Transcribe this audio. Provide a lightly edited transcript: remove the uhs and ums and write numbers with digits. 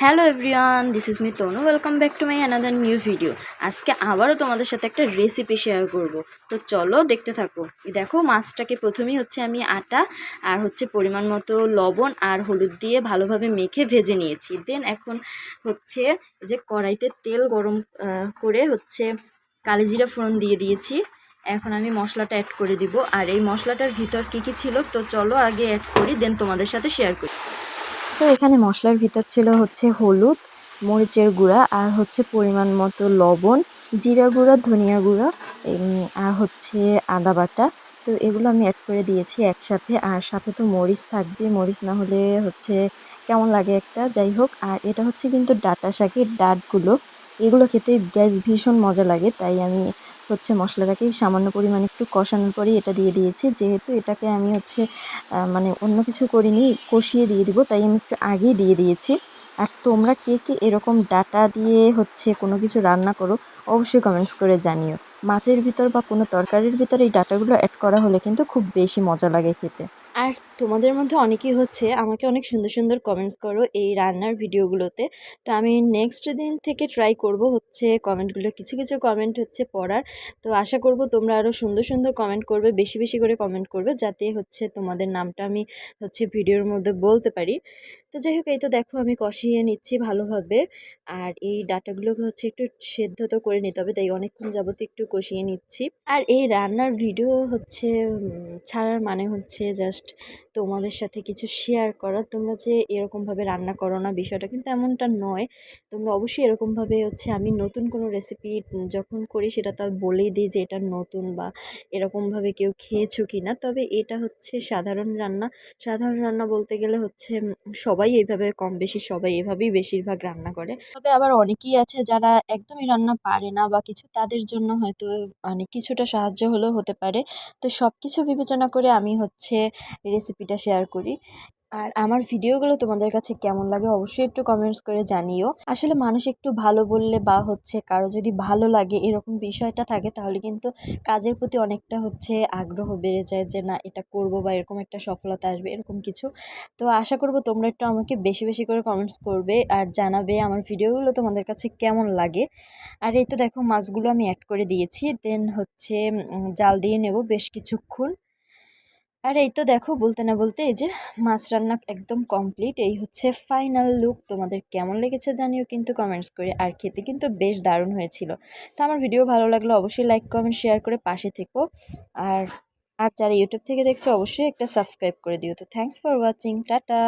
Hello everyone, this is me Tanu. Welcome back to my another new video. আজকে আবারও তোমাদের সাথে একটা রেসিপি শেয়ার করব। তো চলো দেখতে থাকো। দেখো, মাছটাকে প্রথমেই আমি আটা আর পরিমাণ মতো লবণ আর হলুদ দিয়ে ভালোভাবে মেখে ভেজে নিয়েছি। দেন এখন যে কড়াইতে তেল গরম করে কালিজিরা ফোড়ন দিয়ে দিয়েছি। এখন আমি মশলাটা অ্যাড করে দিব। আর এই মশলাটার ভিতর কী কী ছিল তো চলো আগে অ্যাড করি, দেন তোমাদের সাথে শেয়ার করি। তো এখানে মশলার ভিতর ছিল হলুদ, মরিচের গুঁড়া আর পরিমাণ মতো লবণ, জিরা গুঁড়া, ধনিয়া গুঁড়া আর আদা বাটা। তো এগুলো আমি অ্যাড করে দিয়েছি একসাথে। আর সাথে তো মরিচ থাকবে, মরিচ না হলে কেমন লাগে একটা, যাই হোক। আর এটা কিন্তু ডাঁটা শাকের ডাঁটগুলো, এগুলো খেতে গ্যাস ভীষণ মজা লাগে। তাই আমি মশলাটাকে সামান্য পরিমাণে একটু কষানোর পরেই এটা দিয়ে দিয়েছি। যেহেতু এটাকে আমি মানে অন্য কিছু করিনি, কষিয়ে দিয়ে দিব, তাই আমি একটু আগেই দিয়ে দিয়েছি। আর তোমরা কে কে এরকম ডাটা দিয়ে কোনো কিছু রান্না করো অবশ্যই কমেন্টস করে জানিও। মাছের ভিতর বা কোনো তরকারির ভিতর এই ডাটাগুলো অ্যাড করা হলে কিন্তু খুব বেশি মজা লাগে খেতে। আর তোমাদের মধ্যে অনেকেই আমাকে অনেক সুন্দর সুন্দর কমেন্টস করো এই রান্নার ভিডিওগুলোতে। তো আমি নেক্সট দিন থেকে ট্রাই করব কমেন্টগুলো, কিছু কিছু কমেন্ট পড়ার। তো আশা করব তোমরা আরও সুন্দর সুন্দর কমেন্ট করবে, বেশি বেশি করে কমেন্ট করবে, যাতে তোমাদের নামটা আমি ভিডিওর মধ্যে বলতে পারি। তো যাই হোক, এই তো দেখো আমি কষিয়ে নিচ্ছি ভালোভাবে। আর এই ডাটাগুলোকে একটু সেদ্ধ তো করে নিতে হবে, তাই অনেকক্ষণ যাবত একটু কষিয়ে নিচ্ছি। আর এই রান্নার ভিডিও ছাড়ার মানে জাস্ট তোমাদের সাথে কিছু শেয়ার করা। তোমরা যে এরকমভাবে রান্না করো না, বিষয়টা কিন্তু এমনটা নয়। তোমরা অবশ্যই এরকমভাবে আমি নতুন কোনো রেসিপি যখন করি সেটা তো বলেই দিই যে এটা নতুন, বা এরকমভাবে কেউ খেয়েছো কি না। তবে এটা সাধারণ রান্না। সাধারণ রান্না বলতে গেলে সবাই এইভাবে, কম বেশি সবাই এভাবেই বেশিরভাগ রান্না করে। তবে আবার অনেকেই আছে যারা একদমই রান্না পারে না বা কিছু, তাদের জন্য হয়তো মানে কিছুটা সাহায্য হলেও হতে পারে। তো সব কিছু বিবেচনা করে আমি রেসিপিটা শেয়ার করি। আর আমার ভিডিওগুলো তোমাদের কাছে কেমন লাগে অবশ্যই একটু কমেন্টস করে জানিও। আসলে মানুষ একটু ভালো বললে বা কারো যদি ভালো লাগে এরকম বিষয়টা থাকে, তাহলে কিন্তু কাজের প্রতি অনেকটা আগ্রহ বেড়ে যায়, যে না এটা করব বা এরকম একটা সফলতা আসবে, এরকম কিছু। তো আশা করব তোমরা একটু আমাকে বেশি বেশি করে কমেন্টস করবে আর জানাবে আমার ভিডিওগুলো তোমাদের কাছে কেমন লাগে। আর এই তো দেখো, মাছগুলো আমি অ্যাড করে দিয়েছি। দেন জাল দিয়ে নেব বেশ কিছুক্ষণ। আর এই তো দেখো, বলতে না বলতে এই যে মাছ রান্না একদম কমপ্লিট। এই ফাইনাল লুক। তোমাদের কেমন লেগেছে জানিও কিন্তু কমেন্টস করে। আর খেতে কিন্তু বেশ দারুণ হয়েছিল। তো আমার ভিডিও ভালো লাগলে অবশ্যই লাইক, কমেন্ট, শেয়ার করে পাশে থেকো। আর আর যারা ইউটিউব থেকে দেখছো অবশ্যই একটা সাবস্ক্রাইব করে দিও। তো থ্যাংকস ফর ওয়াচিং, টাটা।